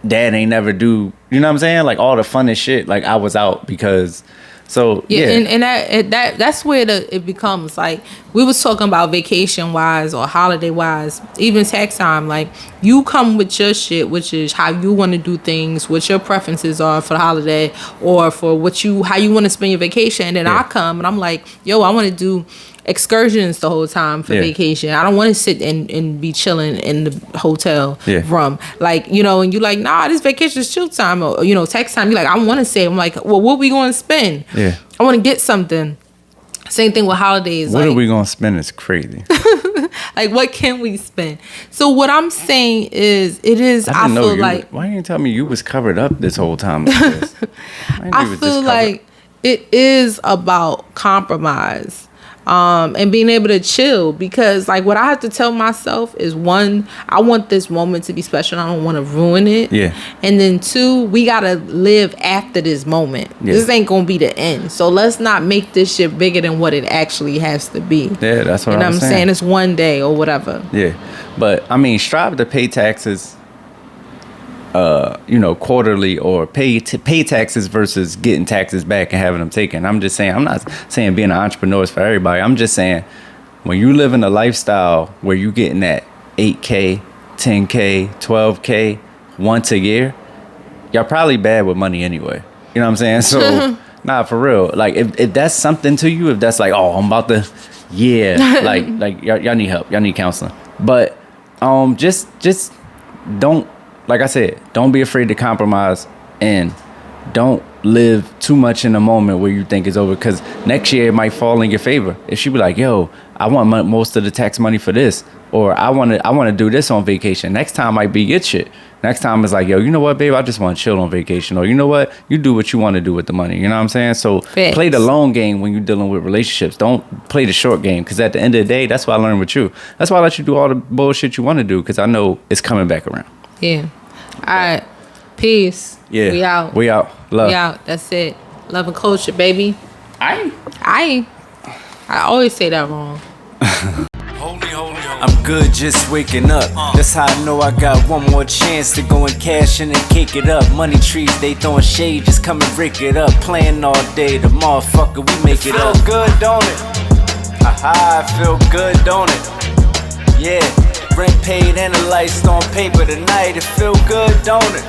dad ain't never do, you know what I'm saying, like all the funnest shit, like I was out because. So yeah. And that's where it becomes like we was talking about vacation wise or holiday wise, even tax time. Like you come with your shit, which is how you want to do things, what your preferences are for the holiday or for how you want to spend your vacation. And then I come and I'm like, yo, I want to do excursions the whole time for vacation. I don't want to sit and be chilling in the hotel room. Like, you know, and you like, nah, this vacation is chill time, or, you know, tax time. You like, I want to say, I'm like, well, what we going to spend? Yeah. I want to get something. Same thing with holidays. What are we going to spend is crazy. Like, what can we spend? So what I'm saying is, I feel like. Why didn't you tell me you was covered up this whole time like this? I feel like it is about compromise. And being able to chill, because like what I have to tell myself is, one, I want this moment to be special. I don't want to ruin it. Yeah. And then two, we gotta live after this moment. Yeah. This ain't gonna be the end. So let's not make this shit bigger than what it actually has to be. Yeah, that's what I'm saying. saying. It's one day or whatever. Yeah, but I mean, strive to pay taxes. You know, quarterly, or pay taxes versus getting taxes back and having them taken. I'm just saying, I'm not saying being an entrepreneur is for everybody. I'm just saying, when you live in a lifestyle where you getting that 8K, 10K, 12K once a year, y'all probably bad with money anyway. You know what I'm saying? So, nah, for real. Like, if that's something to you, if that's like, oh, I'm about to, like y'all need help. Y'all need counseling. But just don't, like I said, don't be afraid to compromise, and don't live too much in the moment where you think it's over, because next year it might fall in your favor. If she be like, yo, I want most of the tax money for this, or I want to do this on vacation, next time might be your shit. Next time it's like, yo, you know what, babe, I just want to chill on vacation, or you know what, you do what you want to do with the money. You know what I'm saying? So play the long game when you're dealing with relationships. Don't play the short game, because at the end of the day, that's what I learned with you. That's why I let you do all the bullshit you want to do, because I know it's coming back around. Yeah. All right. Peace. Yeah. We out. We out. Love. We out. That's it. Love and culture, baby. I always say that wrong. I'm good just waking up. That's how I know I got one more chance to go and cash in and cake it up. Money trees, they throwing shade, just come and break it up. Playing all day, the motherfucker, we make it up. Feel good, don't it? I feel good, don't it? Yeah. Rent paid and the lights on paper tonight. It feel good, don't it?